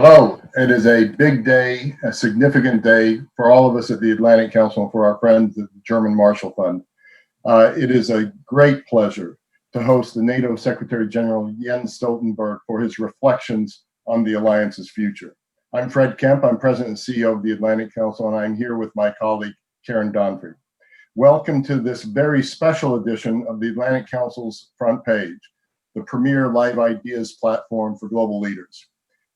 Hello, it is a big day, a significant day for all of us at the Atlantic Council and for our friends at the German Marshall Fund. It is a great pleasure to host the NATO Secretary General Jens Stoltenberg for his reflections on the alliance's future. I'm Fred Kemp, I'm President and CEO of the Atlantic Council, and I'm here with my colleague, Karen Donfried. Welcome to this very special edition of the Atlantic Council's Front Page, the premier live ideas platform for global leaders.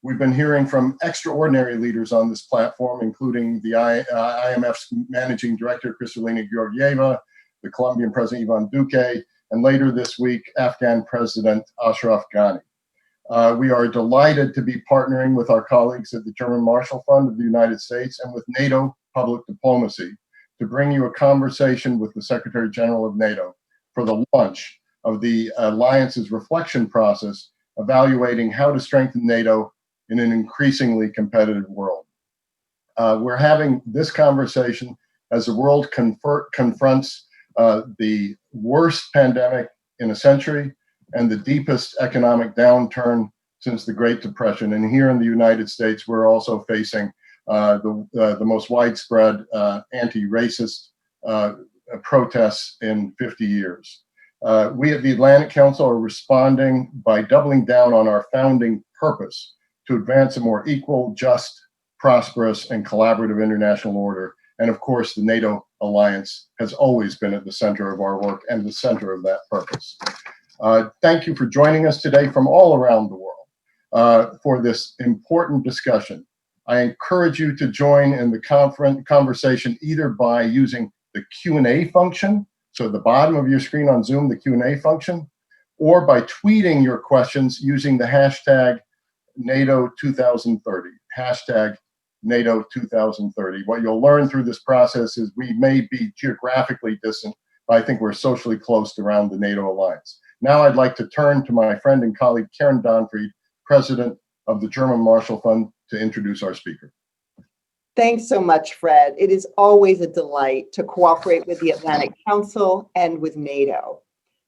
We've been hearing from extraordinary leaders on this platform, including the IMF's Managing Director, Kristalina Georgieva, the Colombian President, Ivan Duque, and later this week, Afghan President Ashraf Ghani. We are delighted to be partnering with our colleagues at the German Marshall Fund of the United States and with NATO Public Diplomacy to bring you a conversation with the Secretary General of NATO for the launch of the Alliance's reflection process, evaluating how to strengthen NATO in an increasingly competitive world. We're having this conversation as the world confronts the worst pandemic in a century and the deepest economic downturn since the Great Depression. And here in the United States, we're also facing the most widespread anti-racist protests in 50 years. We at the Atlantic Council are responding by doubling down on our founding purpose to advance a more equal, just, prosperous, and collaborative international order. And of course, the NATO alliance has always been at the center of our work and the center of that purpose. Thank you for joining us today from all around the world for this important discussion. I encourage you to join in the conversation either by using the Q&A function, so at the bottom of your screen on Zoom, the Q&A function, or by tweeting your questions using the hashtag NATO 2030, hashtag NATO 2030. What you'll learn through this process is we may be geographically distant, but I think we're socially close around the NATO alliance. Now I'd like to turn to my friend and colleague, Karen Donfried, President of the German Marshall Fund, to introduce our speaker. Thanks so much, Fred. It is always a delight to cooperate with the Atlantic Council and with NATO.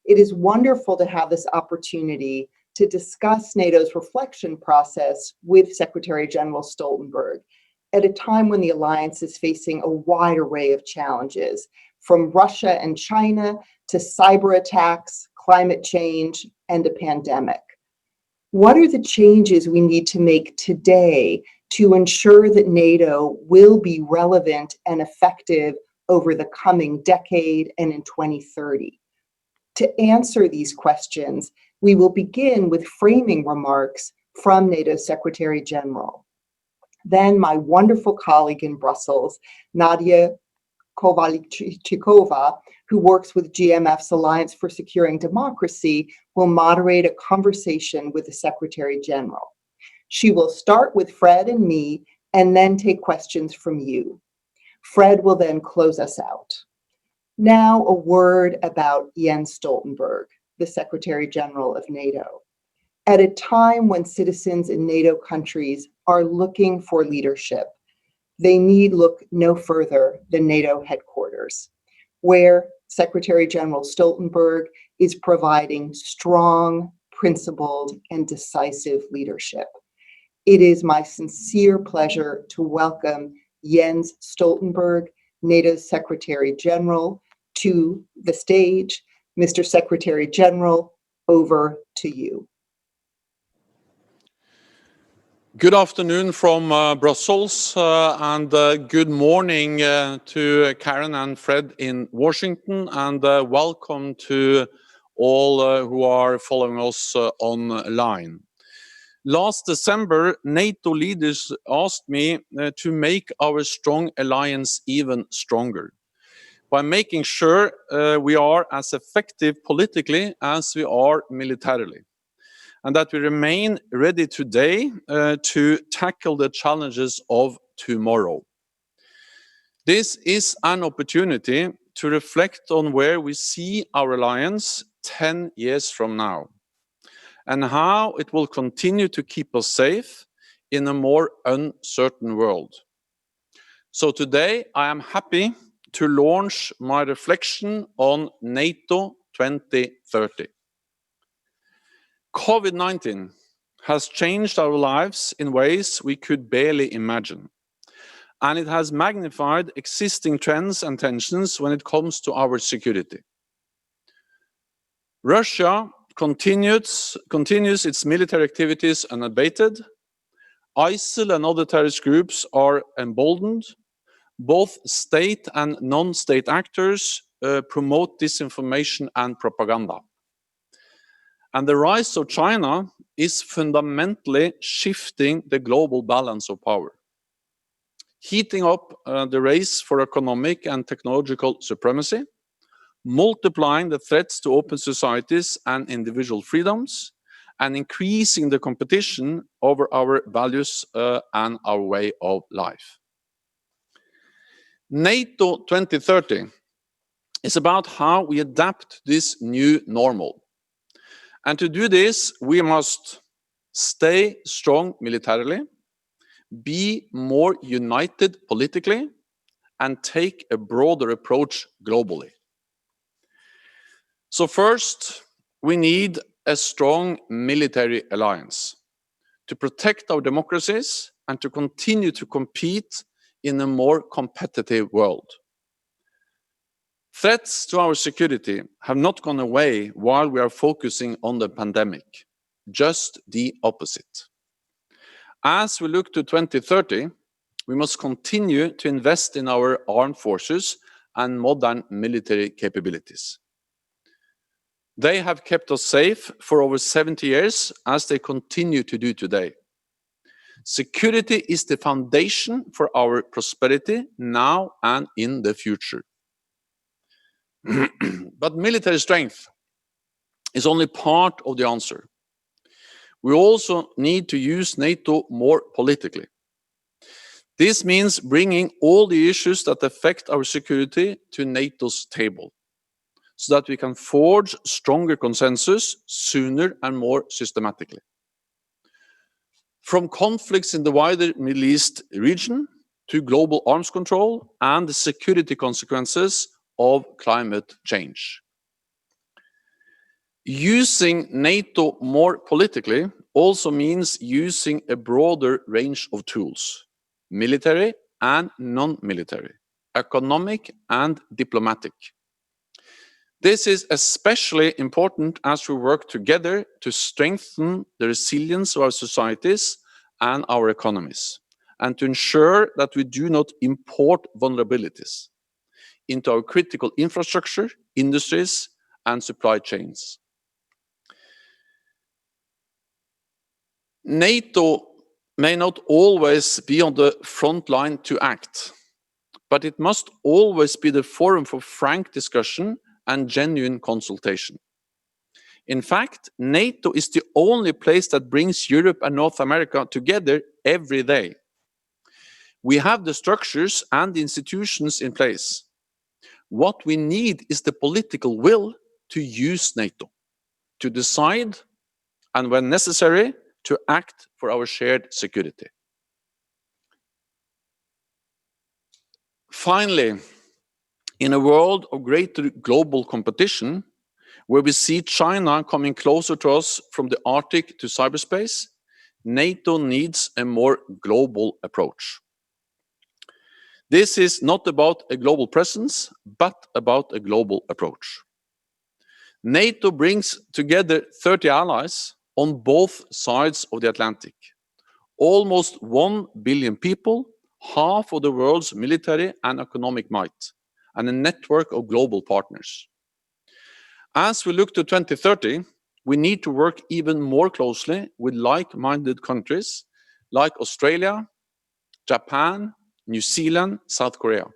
It is wonderful to have this opportunity to discuss NATO's reflection process with Secretary General Stoltenberg at a time when the alliance is facing a wide array of challenges, from Russia and China to cyber attacks, climate change, and a pandemic. What are the changes we need to make today to ensure that NATO will be relevant and effective over the coming decade and in 2030? To answer these questions, we will begin with framing remarks from NATO Secretary General. Then my wonderful colleague in Brussels, Nadia Kovalchikova, who works with GMF's Alliance for Securing Democracy, will moderate a conversation with the Secretary General. She will start with Fred and me and then take questions from you. Fred will then close us out. Now a word about Jens Stoltenberg, the Secretary General of NATO. At a time when citizens in NATO countries are looking for leadership, they need look no further than NATO headquarters, where Secretary General Stoltenberg is providing strong, principled, and decisive leadership. It is my sincere pleasure to welcome Jens Stoltenberg, NATO's Secretary General, to the stage. Mr. Secretary General, over to you. Good afternoon from Brussels and good morning to Karen and Fred in Washington, and welcome to all who are following us online. Last December, NATO leaders asked me to make our strong alliance even stronger by making sure we are as effective politically as we are militarily, and that we remain ready today to tackle the challenges of tomorrow. This is an opportunity to reflect on where we see our alliance 10 years from now, and how it will continue to keep us safe in a more uncertain world. So today I am happy to launch my reflection on NATO 2030. COVID-19 has changed our lives in ways we could barely imagine, and it has magnified existing trends and tensions when it comes to our security. Russia continues its military activities unabated. ISIL and other terrorist groups are emboldened. Both state and non-state actors promote disinformation and propaganda. And the rise of China is fundamentally shifting the global balance of power, heating up the race for economic and technological supremacy, multiplying the threats to open societies and individual freedoms, and increasing the competition over our values and our way of life. NATO 2030 is about how we adapt to this new normal. And to do this, we must stay strong militarily, be more united politically, and take a broader approach globally. So first, we need a strong military alliance to protect our democracies and to continue to compete in a more competitive world. Threats to our security have not gone away while we are focusing on the pandemic, just the opposite. As we look to 2030, we must continue to invest in our armed forces and modern military capabilities. They have kept us safe for over 70 years, as they continue to do today. Security is the foundation for our prosperity now and in the future. But military strength is only part of the answer. We also need to use NATO more politically. This means bringing all the issues that affect our security to NATO's table, so that we can forge stronger consensus sooner and more systematically. From conflicts in the wider Middle East region to global arms control and the security consequences of climate change. Using NATO more politically also means using a broader range of tools, military and non-military, economic and diplomatic. This is especially important as we work together to strengthen the resilience of our societies and our economies, and to ensure that we do not import vulnerabilities into our critical infrastructure, industries, and supply chains. NATO may not always be on the front line to act, but it must always be the forum for frank discussion and genuine consultation. In fact, NATO is the only place that brings Europe and North America together every day. We have the structures and the institutions in place. What we need is the political will to use NATO, to decide, and when necessary, to act for our shared security. Finally, in a world of greater global competition, where we see China coming closer to us from the Arctic to cyberspace, NATO needs a more global approach. This is not about a global presence, but about a global approach. NATO brings together 30 allies on both sides of the Atlantic, almost 1 billion people, half of the world's military and economic might, and a network of global partners. As we look to 2030, we need to work even more closely with like-minded countries like Australia, Japan, New Zealand, South Korea,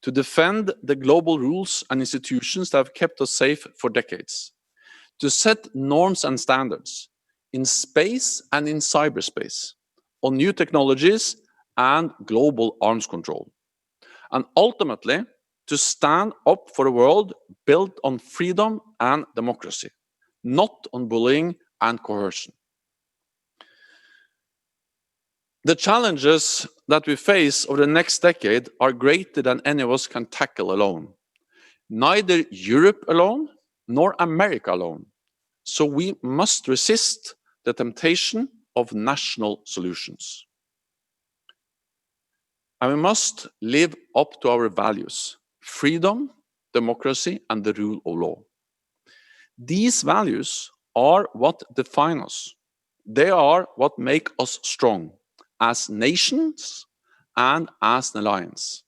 to defend the global rules and institutions that have kept us safe for decades, to set norms and standards in space and in cyberspace, on new technologies and global arms control, and ultimately to stand up for a world built on freedom and democracy, not on bullying and coercion. The challenges that we face over the next decade are greater than any of us can tackle alone. Neither Europe alone nor America alone. So we must resist the temptation of national solutions. And we must live up to our values: freedom, democracy, and the rule of law. These values are what define us. They are what make us strong as nations and as an alliance.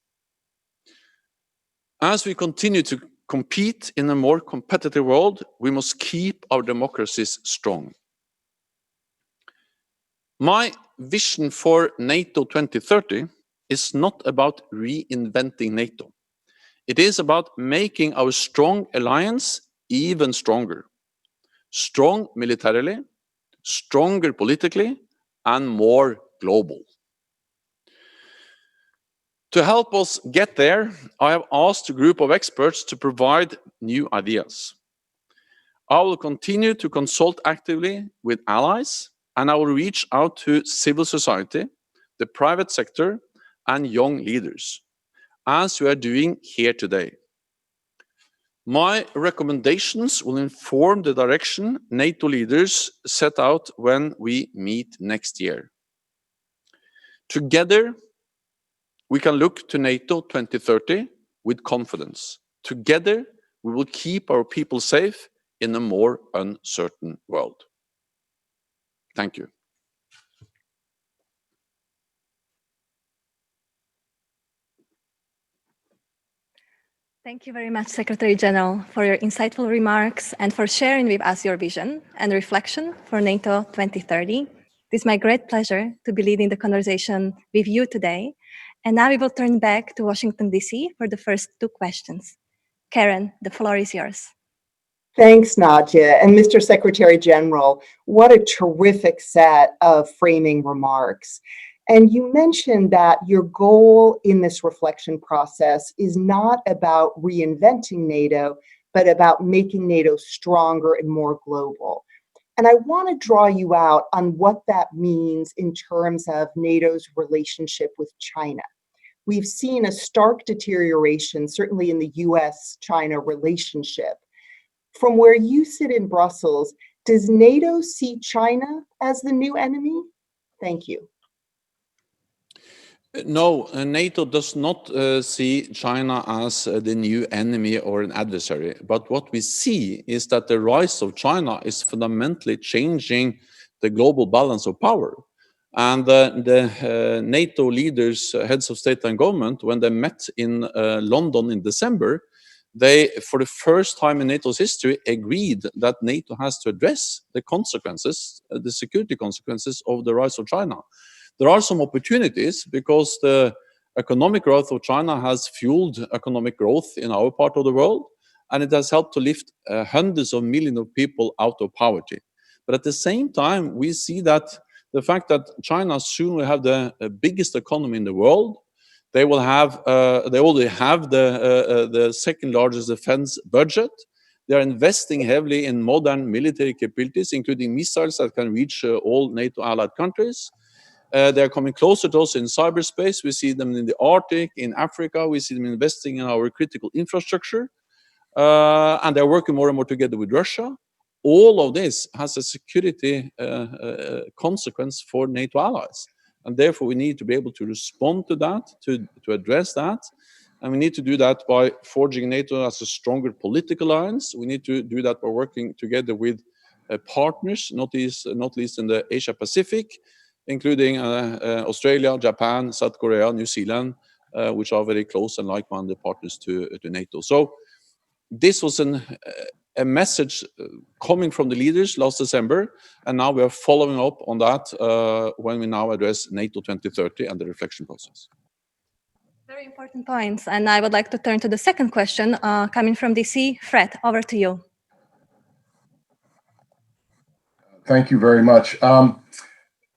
As we continue to compete in a more competitive world, we must keep our democracies strong. My vision for NATO 2030 is not about reinventing NATO. It is about making our strong alliance even stronger. Strong militarily, stronger politically, and more global. To help us get there, I have asked a group of experts to provide new ideas. I will continue to consult actively with allies, and I will reach out to civil society, the private sector, and young leaders, as we are doing here today. My recommendations will inform the direction NATO leaders set out when we meet next year. Together, we can look to NATO 2030 with confidence. Together, we will keep our people safe in a more uncertain world. Thank you. Thank you very much, Secretary General, for your insightful remarks and for sharing with us your vision and reflection for NATO 2030. It is my great pleasure to be leading the conversation with you today. And now we will turn back to Washington, D.C. for the first two questions. Karen, the floor is yours. Thanks, Nadia. And Mr. Secretary General, what a terrific set of framing remarks. And you mentioned that your goal in this reflection process is not about reinventing NATO, but about making NATO stronger and more global. And I want to draw you out on what that means in terms of NATO's relationship with China. We've seen a stark deterioration, certainly in the US-China relationship. From where you sit in Brussels, does NATO see China as the new enemy? Thank you. No, NATO does not see China as the new enemy or an adversary. But what we see is that the rise of China is fundamentally changing the global balance of power. And the NATO leaders, heads of state and government, when they met in London in December, they, for the first time in NATO's history, agreed that NATO has to address the consequences, the security consequences of the rise of China. There are some opportunities because the economic growth of China has fueled economic growth in our part of the world, and it has helped to lift hundreds of millions of people out of poverty. But at the same time, we see that the fact that China soon will have the biggest economy in the world, they will have, they already have the second largest defense budget. They are investing heavily in modern military capabilities, including missiles that can reach all NATO allied countries. They're coming closer to us in cyberspace. We see them in the Arctic, in Africa. We see them investing in our critical infrastructure. And they're working more and more together with Russia. All of this has a security consequence for NATO allies. And therefore, we need to be able to respond to that, to address that. And we need to do that by forging NATO as a stronger political alliance. We need to do that by working together with partners, not least in the Asia Pacific. including Australia, Japan, South Korea, New Zealand, which are very close and like-minded partners to NATO. So this was a message coming from the leaders last December, and now we are following up on that when we now address NATO 2030 and the reflection process. Very important points, and I would like to turn to the second question coming from DC. Fred, over to you. Thank you very much.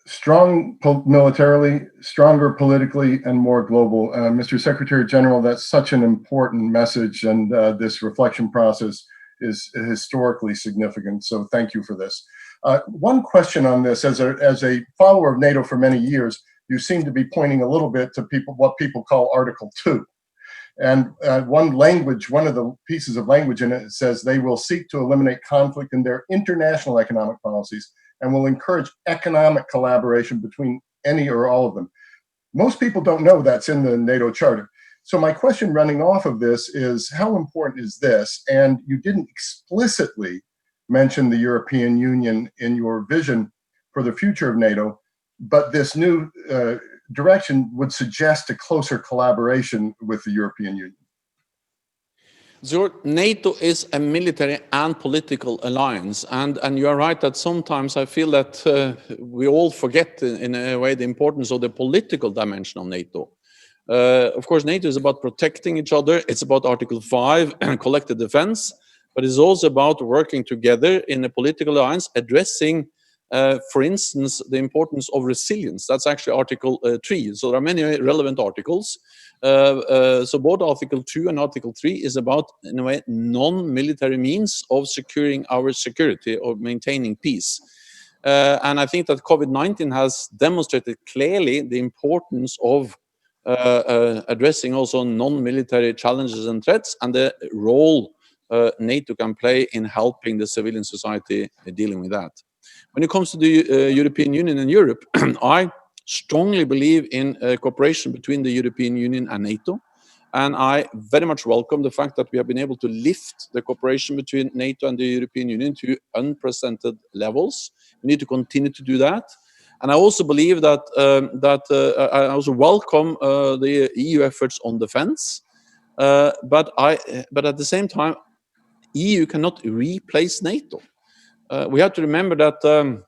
Strong militarily, stronger politically, and more global. Mr. Secretary General, that's such an important message, and this reflection process is historically significant. So thank you for this. One question on this: as a follower of NATO for many years, you seem to be pointing a little bit to what people call Article 2. And one of the pieces of language in it says they will seek to eliminate conflict in their international economic policies and will encourage economic collaboration between any or all of them. Most people don't know that's in the NATO Charter. So my question running off of this is, how important is this? And you didn't explicitly mention the European Union in your vision for the future of NATO, but this new direction would suggest a closer collaboration with the European Union. So NATO is a military and political alliance, and you are right that sometimes I feel that we all forget in a way the importance of the political dimension of NATO. Of course, NATO is about protecting each other. It's about Article 5 and collective defense, but it's also about working together in a political alliance, addressing, for instance, the importance of resilience. That's actually Article 3. So there are many relevant articles. So both Article 2 and Article 3 is about, in a way, non-military means of securing our security or maintaining peace. And I think that COVID-19 has demonstrated clearly the importance of addressing also non-military challenges and threats, and the role NATO can play in helping the civilian society dealing with that. When it comes to the European Union and Europe, I strongly believe in cooperation between the European Union and NATO. And I very much welcome the fact that we have been able to lift the cooperation between NATO and the European Union to unprecedented levels. We need to continue to do that. And I also believe that I also welcome the EU efforts on defense. But at the same time, EU cannot replace NATO. We have to remember that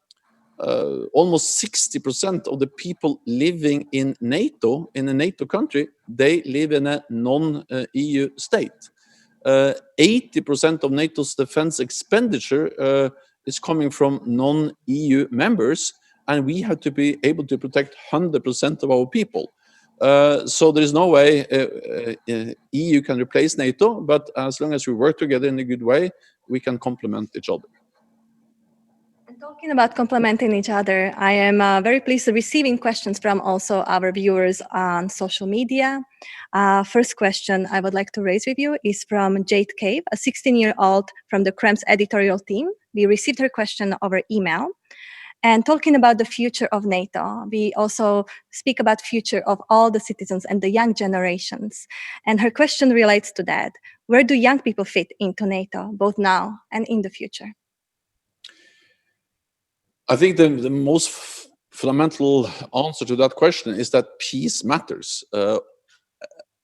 almost 60% of the people living in NATO, in a NATO country, they live in a non-EU state. 80% of NATO's defense expenditure is coming from non-EU members, and we have to be able to protect 100% of our people. So there is no way EU can replace NATO, but as long as we work together in a good way, we can complement each other. Talking about complementing each other, I am very pleased receiving questions from also our viewers on social media. First question I would like to raise with you is from Jade Cave, a 16-year-old from the Krems editorial team. We received her question over email. And talking about the future of NATO, we also speak about future of all the citizens and the young generations. And her question relates to that. Where do young people fit into NATO, both now and in the future? I think the most fundamental answer to that question is that peace matters,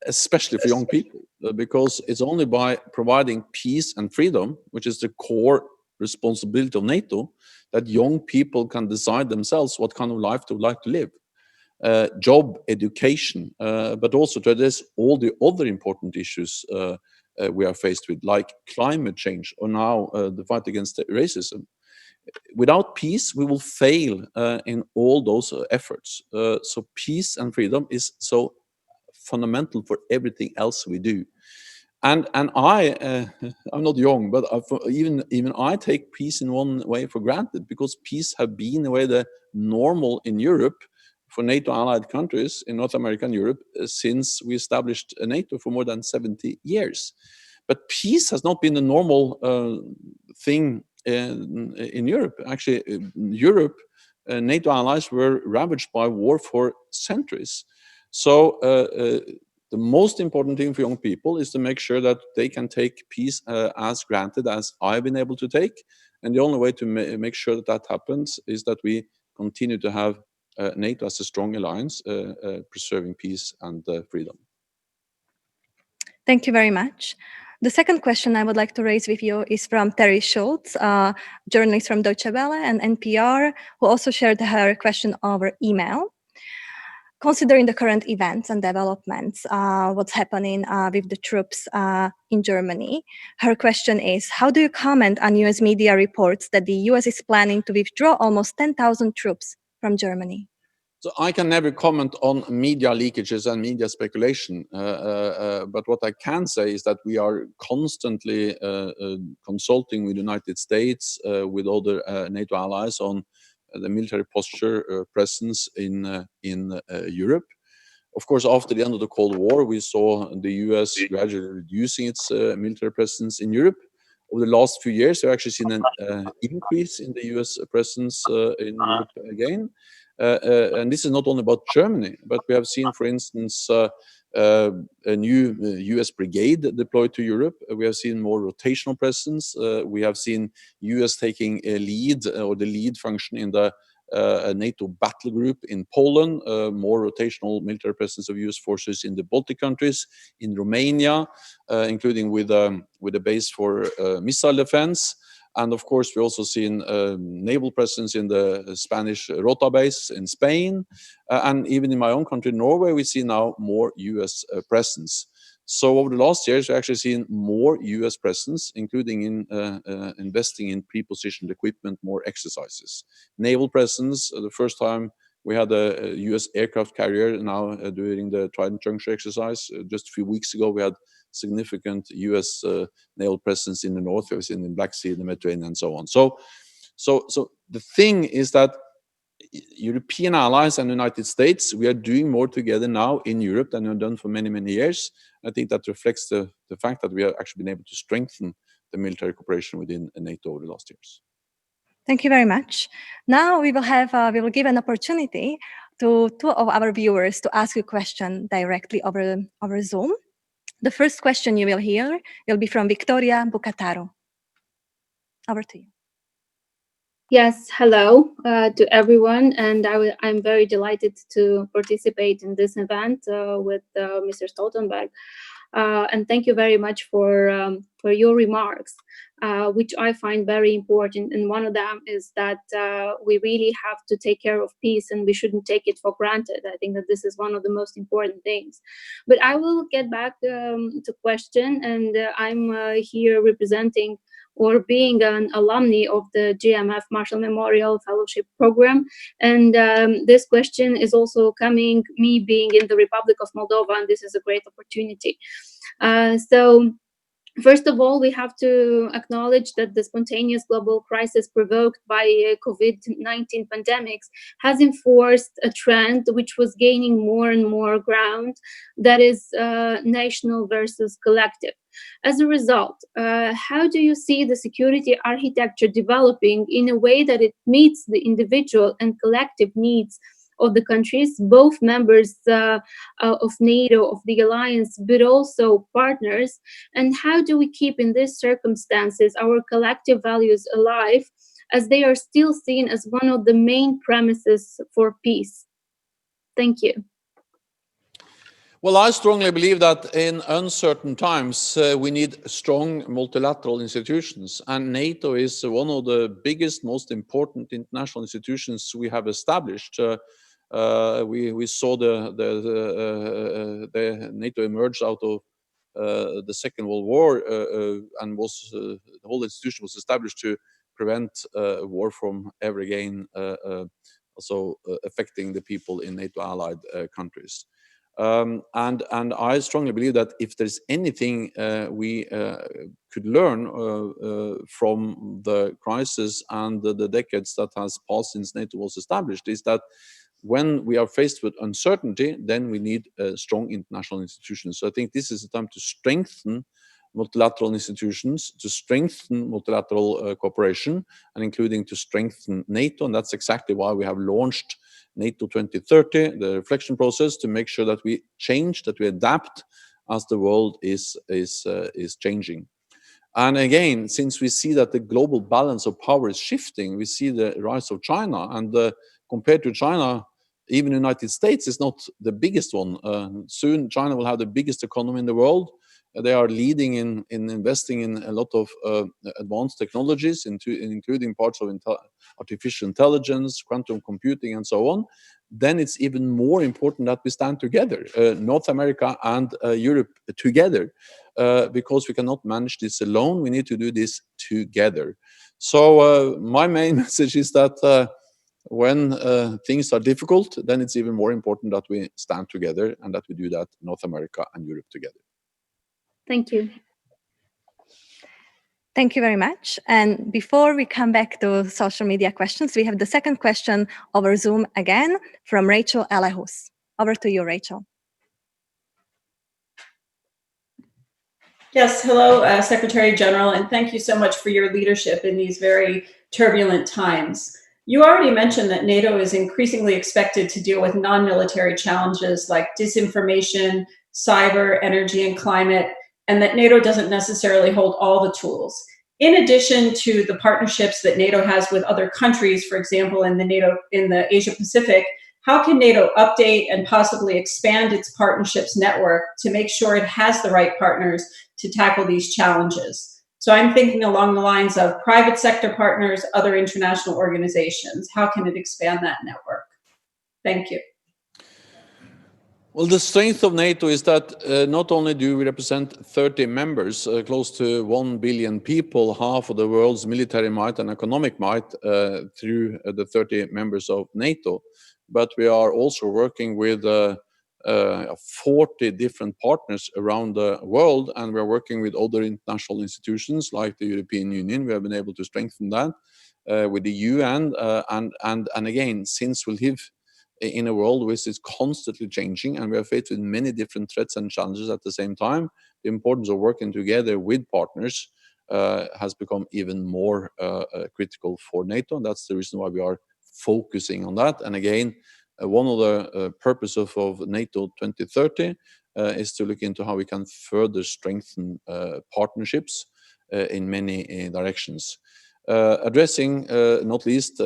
especially for young people, because it's only by providing peace and freedom, which is the core responsibility of NATO, that young people can decide themselves what kind of life they would like to live. Job, education, but also to address all the other important issues we are faced with, like climate change or now the fight against racism. Without peace, we will fail in all those efforts. So peace and freedom is so fundamental for everything else we do. And I'm not young, but even I take peace in one way for granted, because peace have been the way the normal in Europe for NATO allied countries in North America and Europe since we established NATO for more than 70 years. But peace has not been the normal thing in Europe. Actually, Europe, NATO allies were ravaged by war for centuries. So the most important thing for young people is to make sure that they can take peace as granted as I've been able to take. And the only way to make sure that that happens is that we continue to have NATO as a strong alliance, preserving peace and freedom. Thank you very much. The second question I would like to raise with you is from Terry Schultz, a journalist from Deutsche Welle and NPR, who also shared her question over email. Considering the current events and developments, what's happening with the troops in Germany, her question is, how do you comment on US media reports that the US is planning to withdraw almost 10,000 troops from Germany? So I can never comment on media leakages and media speculation, but what I can say is that we are constantly consulting with the United States, with other NATO allies on the military posture presence in Europe. Of course, after the end of the Cold War, we saw the US gradually reducing its military presence in Europe. Over the last few years, we've actually seen an increase in the US presence in Europe again. And this is not only about Germany, but we have seen, for instance, a new US brigade deployed to Europe. We have seen more rotational presence. We have seen US taking a lead or the lead function in the NATO battle group in Poland, more rotational military presence of US forces in the Baltic countries, in Romania, including with a base for missile defense. And of course, we also seen naval presence in the Spanish Rota base in Spain. And even in my own country, Norway, we see now more US presence. So over the last years, we've actually seen more US presence, including in investing in pre-positioned equipment, more exercises. Naval presence, the first time we had a US aircraft carrier now during the Trident Juncture exercise. Just a few weeks ago, we had significant US naval presence in the North, we have seen in the Black Sea, the Mediterranean, and so on. So the thing is that European allies and the United States, we are doing more together now in Europe than we've done for many, many years. I think that reflects the fact that we have actually been able to strengthen the military cooperation within NATO over the last years. Thank you very much. Now we will give an opportunity to two of our viewers to ask you a question directly over Zoom. The first question you will hear will be from Victoria Bucataro. Over to you. Yes, hello to everyone, and I'm very delighted to participate in this event with Mr. Stoltenberg. And thank you very much for your remarks, which I find very important. And one of them is that we really have to take care of peace, and we shouldn't take it for granted. I think that this is one of the most important things. But I will get back to question, and I'm here representing or being an alumni of the GMF Marshall Memorial Fellowship Program. And this question is also coming, me being in the Republic of Moldova, and this is a great opportunity. So first of all, we have to acknowledge that the spontaneous global crisis provoked by COVID-19 pandemics has enforced a trend which was gaining more and more ground, that is national versus collective. As a result, how do you see the security architecture developing in a way that it meets the individual and collective needs of the countries, both members of NATO, of the alliance, but also partners? And how do we keep in these circumstances our collective values alive, as they are still seen as one of the main premises for peace? Thank you. Well, I strongly believe that in uncertain times, we need strong multilateral institutions, and NATO is one of the biggest, most important international institutions we have established. We saw the NATO emerge out of the Second World War, and the whole institution was established to prevent war from ever again also affecting the people in NATO allied countries. And I strongly believe that if there's anything we could learn from the crisis and the decades that has passed since NATO was established, is that when we are faced with uncertainty, then we need strong international institutions. So I think this is the time to strengthen multilateral institutions, to strengthen multilateral cooperation, and including to strengthen NATO. And that's exactly why we have launched NATO 2030, the reflection process, to make sure that we change, that we adapt as the world is changing. And again, since we see that the global balance of power is shifting, we see the rise of China, and compared to China, Even the United States is not the biggest one. Soon China will have the biggest economy in the world. They are leading in investing in a lot of advanced technologies, including parts of artificial intelligence, quantum computing, and so on. Then it's even more important that we stand together, North America and Europe together, because we cannot manage this alone. We need to do this together. So my main message is that when things are difficult, then it's even more important that we stand together and that we do that North America and Europe together. Thank you. Thank you very much. And before we come back to social media questions, we have the second question over Zoom again from Rachel Alehus. Over to you, Rachel. Yes, hello, Secretary General, and thank you so much for your leadership in these very turbulent times. You already mentioned that NATO is increasingly expected to deal with non-military challenges like disinformation, cyber, energy, and climate, and that NATO doesn't necessarily hold all the tools. In addition to the partnerships that NATO has with other countries, for example, in the Asia Pacific, how can NATO update and possibly expand its partnerships network to make sure it has the right partners to tackle these challenges? So I'm thinking along the lines of private sector partners, other international organizations. How can it expand that network? Thank you. Well, the strength of NATO is that not only do we represent 30 members, close to 1 billion people, half of the world's military might and economic might through the 30 members of NATO, but we are also working with 40 different partners around the world, and we're working with other international institutions like the European Union. We have been able to strengthen that with the UN, and again, since we live in a world which is constantly changing and we are faced with many different threats and challenges at the same time, the importance of working together with partners has become even more critical for NATO, and that's the reason why we are focusing on that. And again, one of the purposes of NATO 2030 is to look into how we can further strengthen partnerships in many directions. Addressing, not least,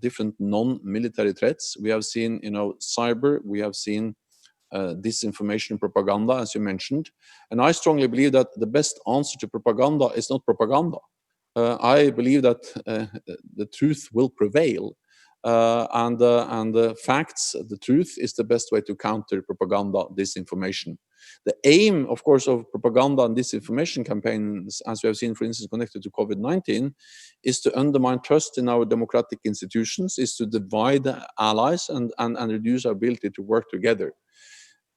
different non-military threats. We have seen, cyber, we have seen disinformation and propaganda, as you mentioned. And I strongly believe that the best answer to propaganda is not propaganda. I believe that the truth will prevail. And the facts, the truth is the best way to counter propaganda, disinformation. The aim, of course, of propaganda and disinformation campaigns, as we have seen, for instance, connected to COVID-19, is to undermine trust in our democratic institutions, is to divide allies and reduce our ability to work together.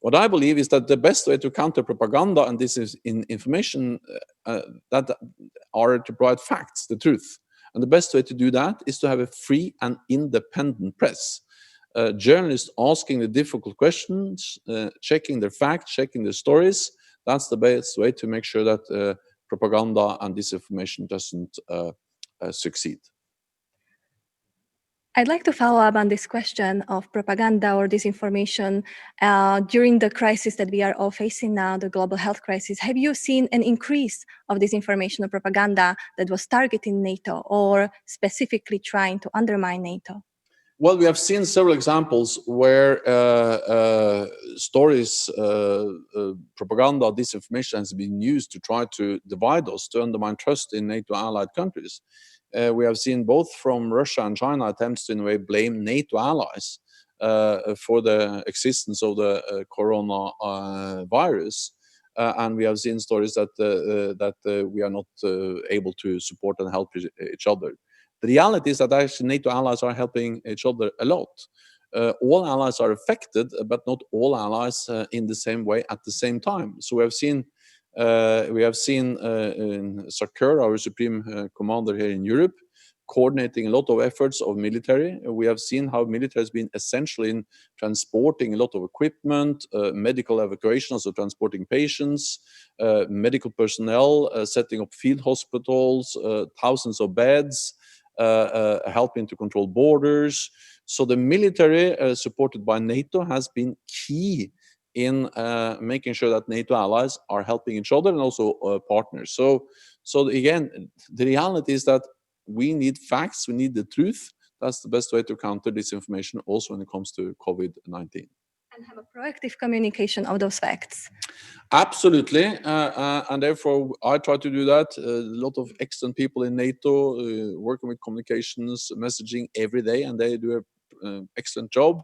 What I believe is that the best way to counter propaganda and disinformation that are to provide facts, the truth. And the best way to do that is to have a free and independent press. Journalists asking the difficult questions, checking their facts, checking their stories. That's the best way to make sure that propaganda and disinformation doesn't succeed. I'd like to follow up on this question of propaganda or disinformation during the crisis that we are all facing now, the global health crisis. Have you seen an increase of disinformation or propaganda that was targeting NATO or specifically trying to undermine NATO? Well, we have seen several examples where stories, propaganda, disinformation has been used to try to divide us, to undermine trust in NATO allied countries. We have seen both from Russia and China attempts to, in a way, blame NATO allies for the existence of the corona virus. And we have seen stories that we are not able to support and help each other. The reality is that actually NATO allies are helping each other a lot. All allies are affected, but not all allies in the same way at the same time. So we have seen Sakura, our supreme commander here in Europe, coordinating a lot of efforts of military. We have seen how military has been essential in transporting a lot of equipment, medical evacuation, so transporting patients, medical personnel, setting up field hospitals, thousands of beds, helping to control borders. So the military, supported by NATO, has been key in making sure that NATO allies are helping each other and also partners. So again, the reality is that we need facts, we need the truth That's the best way to counter disinformation also when it comes to COVID-19. And have a proactive communication of those facts. Absolutely, and therefore I try to do that. A lot of excellent people in NATO working with communications, messaging every day, and they do an excellent job.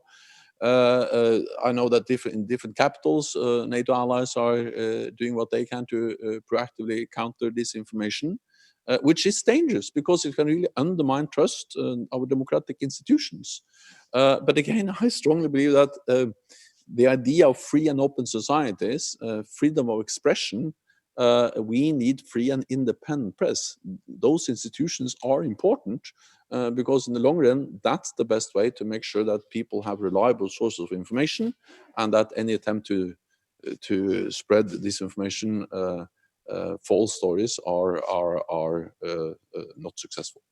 I know that in different capitals, NATO allies are doing what they can to proactively counter disinformation, which is dangerous because it can really undermine trust in our democratic institutions. But again, I strongly believe that the idea of free and open societies, freedom of expression, we need free and independent press. Those institutions are important because in the long run, that's the best way to make sure that people have reliable sources of information and that any attempt to spread disinformation, false stories are not successful.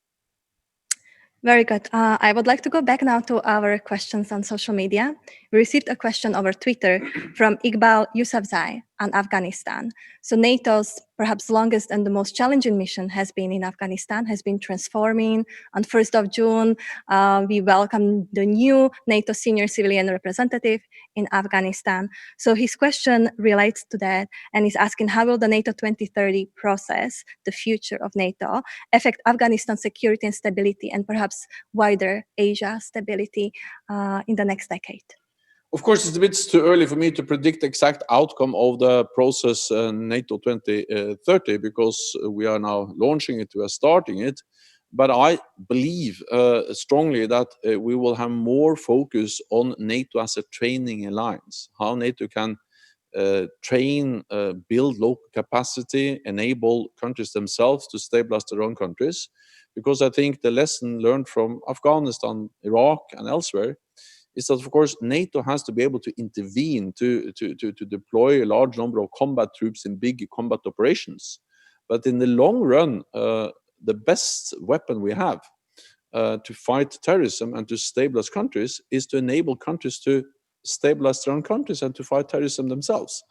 Very good. I would like to go back now to our questions on social media. We received a question over Twitter from Iqbal Yousafzai on Afghanistan. So NATO's perhaps longest and the most challenging mission has been in Afghanistan, has been transforming. On 1st of June, we welcomed the new NATO senior civilian representative in Afghanistan. So his question relates to that and is asking, how will the NATO 2030 process, the future of NATO, affect Afghanistan security and stability and perhaps wider Asia stability in the next decade? Of course, it's a bit too early for me to predict the exact outcome of the process NATO 2030 because we are now launching it, we are starting it. But I believe strongly that we will have more focus on NATO as a training alliance, how NATO can train, build local capacity, enable countries themselves to stabilize their own countries. Because I think the lesson learned from Afghanistan, Iraq, and elsewhere is that, of course, NATO has to be able to intervene to deploy a large number of combat troops in big combat operations. But in the long run, the best weapon we have to fight terrorism and to stabilize countries is to enable countries to stabilize their own countries and to fight terrorism themselves.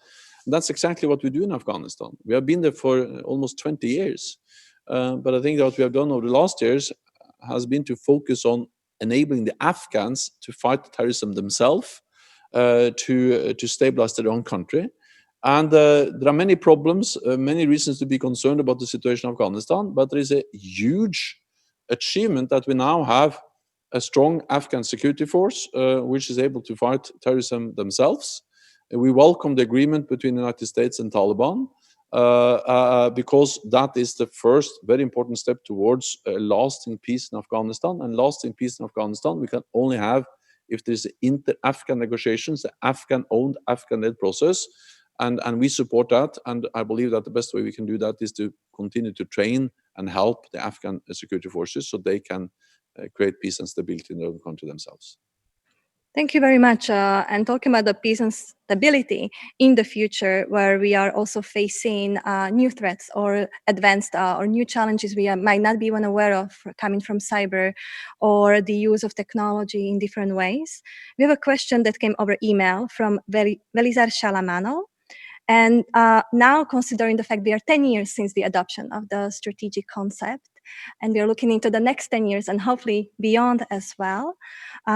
And that's exactly what we do in Afghanistan. We have been there for almost 20 years. But I think that what we have done over the last years has been to focus on enabling the Afghans to fight terrorism themselves, to stabilize their own country. And there are many problems, many reasons to be concerned about the situation in Afghanistan, but there is a huge achievement that we now have a strong Afghan security force, which is able to fight terrorism themselves. We welcome the agreement between the United States and Taliban, because that is the first very important step towards lasting peace in Afghanistan. And lasting peace in Afghanistan we can only have if there's inter-Afghan negotiations, the Afghan-owned, Afghan-led process. And we support that. And I believe that the best way we can do that is to continue to train and help the Afghan security forces so they can create peace and stability in their own country themselves. Thank you very much. And talking about the peace and stability in the future, where we are also facing new threats or advanced or new challenges we might not be even aware of coming from cyber or the use of technology in different ways. We have a question that came over email from Velizar Shalamano. And now, considering the fact we are 10 years since the adoption of the strategic concept, and we are looking into the next 10 years and hopefully beyond as well,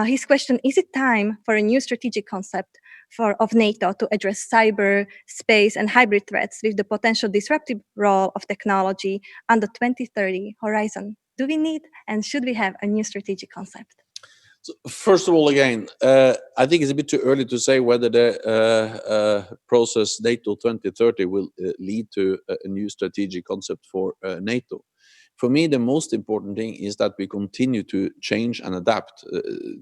his question, is it time for a new strategic concept of NATO to address cyber, space, and hybrid threats with the potential disruptive role of technology on the 2030 horizon? Do we need and should we have a new strategic concept? So first of all, again, I think it's a bit too early to say whether the process NATO 2030 will lead to a new strategic concept for NATO. For me, the most important thing is that we continue to change and adapt.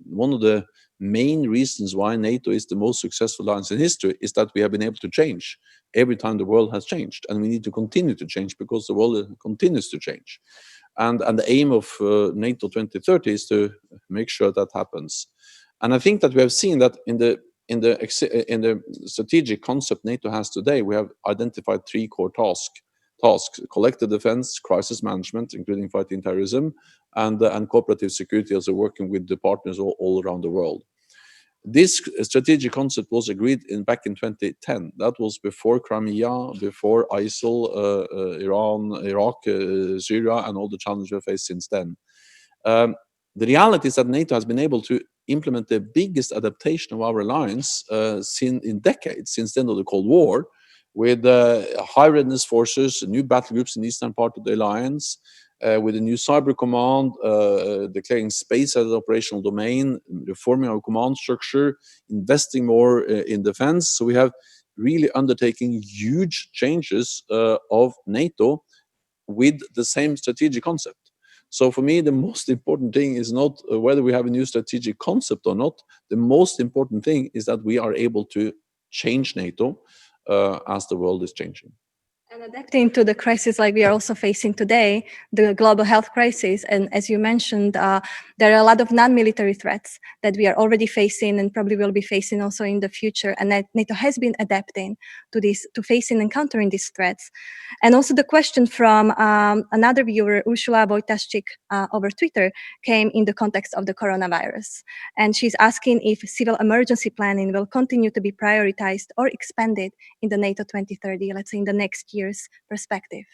One of the main reasons why NATO is the most successful alliance in history is that we have been able to change every time the world has changed. And we need to continue to change because the world continues to change. And the aim of NATO 2030 is to make sure that happens. And I think that we have seen that in the strategic concept NATO has today, we have identified three core tasks: collective defense, crisis management, including fighting terrorism, and cooperative security, also working with the partners all around the world. This strategic concept was agreed back in 2010. That was before Crimea, before ISIL, Iran, Iraq, Syria, and all the challenges we faced since then. the reality is that NATO has been able to implement the biggest adaptation of our alliance in decades, since the end of the Cold War, with high readiness forces, new battle groups in the eastern part of the alliance, with a new cyber command, declaring space as an operational domain, reforming our command structure, investing more in defense. So we have really undertaking huge changes of NATO with the same strategic concept. So for me, the most important thing is not whether we have a new strategic concept or not. The most important thing is that we are able to change NATO as the world is changing. And adapting to the crisis like we are also facing today, the global health crisis, and as you mentioned, there are a lot of non-military threats that we are already facing and probably will be facing also in the future. And that NATO has been adapting to this, to facing and countering these threats. And also the question from another viewer, Ursula Wojtaszczyk, over Twitter, came in the context of the coronavirus. And she's asking if civil emergency planning will continue to be prioritized or expanded in the NATO 2030, let's say in the next year's perspective.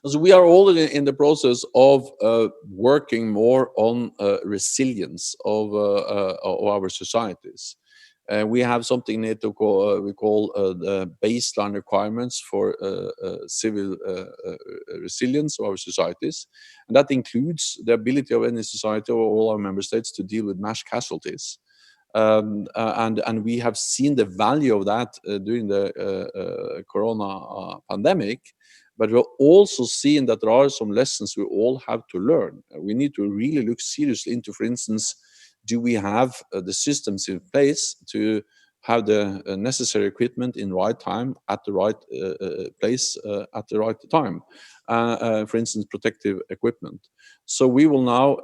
So we are already in the process of working more on resilience of our societies. We have something NATO we call the baseline requirements for civil resilience of our societies, and that includes the ability of any society or all our member states to deal with mass casualties. And we have seen the value of that during the corona pandemic, but we're also seeing that there are some lessons we all have to learn. We need to really look seriously into, for instance, do we have the systems in place to have the necessary equipment in right time at the right place at the right time? For instance, protective equipment. So we will now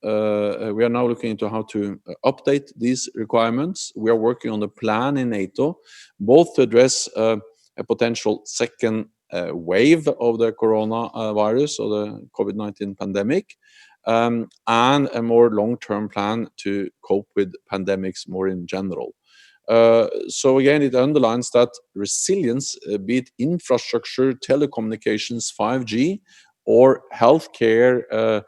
we are now looking into how to update these requirements. We are working on a plan in NATO, both to address a potential second wave of the coronavirus or the COVID-19 pandemic, and a more long-term plan to cope with pandemics more in general. So again, it underlines that resilience, be it infrastructure, telecommunications, 5G, or healthcare,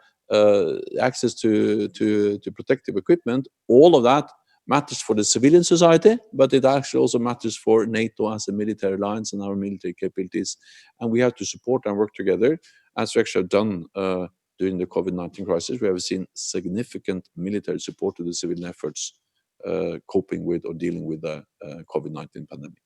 access to protective equipment, all of that matters for the civilian society, but it actually also matters for NATO as a military alliance and our military capabilities. And we have to support and work together, as we actually have done during the COVID-19 crisis. We have seen significant military support to the civilian efforts coping with or dealing with the COVID-19 pandemic.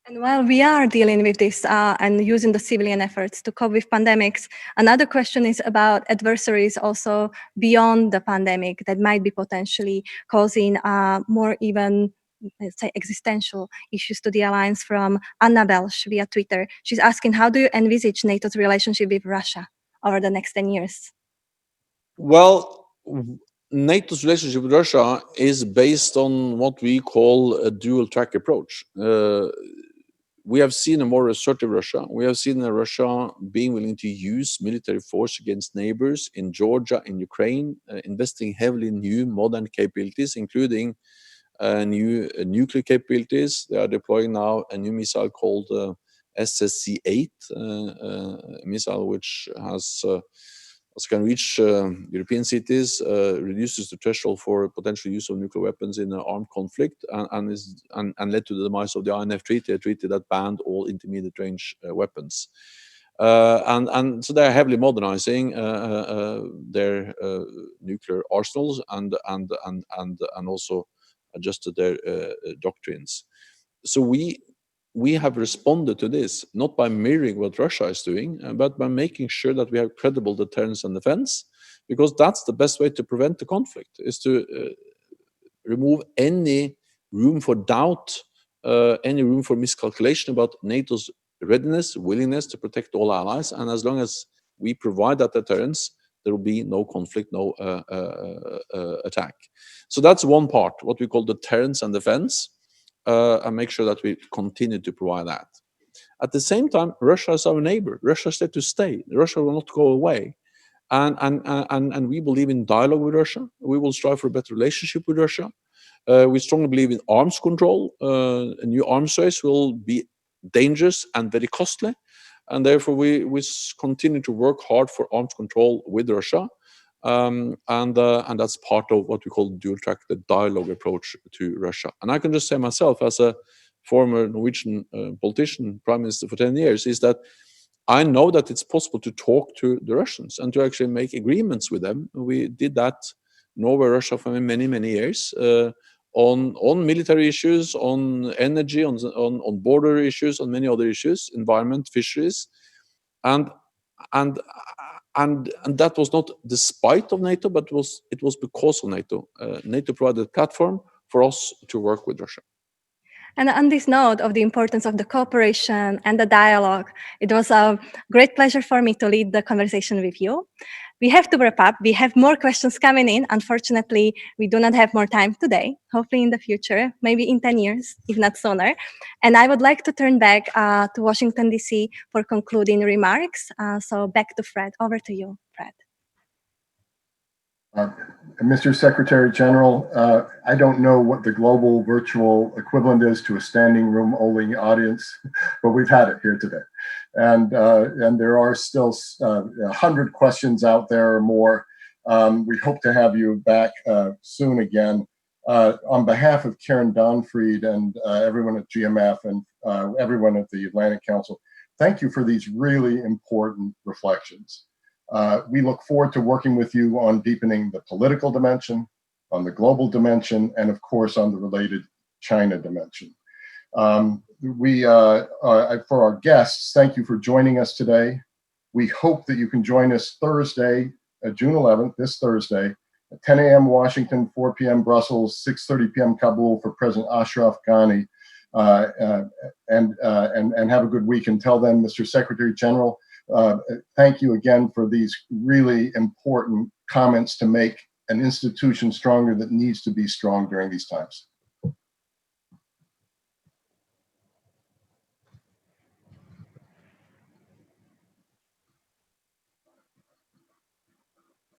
And while we are dealing with this and using the civilian efforts to cope with pandemics, another question is about adversaries also beyond the pandemic that might be potentially causing more even, let's say, existential issues to the alliance. From Anna Belsh via Twitter, she's asking, how do you envisage NATO's relationship with Russia over the next 10 years? Well, NATO's relationship with Russia is based on what we call a dual track approach. We have seen a more assertive Russia. We have seen a Russia being willing to use military force against neighbors in Georgia, in Ukraine, investing heavily in new modern capabilities, including new nuclear capabilities. They are deploying now a new missile called SSC-8, a missile which has can reach European cities, reduces the threshold for potential use of nuclear weapons in an armed conflict, and led to the demise of the INF Treaty, a treaty that banned all intermediate range weapons. And so they're heavily modernizing their nuclear arsenals and also adjusted their doctrines. So we have responded to this not by mirroring what Russia is doing, but by making sure that we have credible deterrence and defense, because that's the best way to prevent the conflict, is to remove any room for doubt, any room for miscalculation about NATO's readiness, willingness to protect all allies. And as long as we provide that deterrence, there will be no conflict, no attack. So that's one part, what we call deterrence and defense. And make sure that we continue to provide that. At the same time, Russia is our neighbor. Russia is there to stay. Russia will not go away. And we believe in dialogue with Russia. We will strive for a better relationship with Russia. We strongly believe in arms control. A new arms race will be dangerous and very costly. And therefore, we continue to work hard for arms control with Russia. and that's part of what we call dual track, the dialogue approach to Russia. And I can just say myself, as a former Norwegian politician, prime minister for 10 years, is that I know that it's possible to talk to the Russians and to actually make agreements with them. We did that, Norway, Russia, for many, many years, on military issues, on energy, on border issues, on many other issues, environment, fisheries, and that was not despite of NATO, but it was because of NATO. NATO provided a platform for us to work with Russia. And on this note of the importance of the cooperation and the dialogue, it was a great pleasure for me to lead the conversation with you. We have to wrap up. We have more questions coming in. Unfortunately, we do not have more time today. Hopefully in the future, maybe in 10 years, if not sooner. And I would like to turn back to Washington, D.C. for concluding remarks. So back to Fred. Over to you, Fred. Mr. Secretary General, I don't know what the global virtual equivalent is to a standing room only audience, but we've had it here today. And there are still 100 questions out there or more. We hope to have you back soon again. On behalf of Karen Donfried and everyone at GMF and everyone at the Atlantic Council, thank you for these really important reflections. We look forward to working with you on deepening the political dimension, on the global dimension, and of course on the related China dimension. For our guests, thank you for joining us today. We hope that you can join us Thursday, June 11th, this Thursday, at 10 a.m. Washington, 4 p.m. Brussels, 6:30 p.m. Kabul for President Ashraf Ghani, and have a good week. Until then, Mr. Secretary General, thank you again for these really important comments to make an institution stronger that needs to be strong during these times.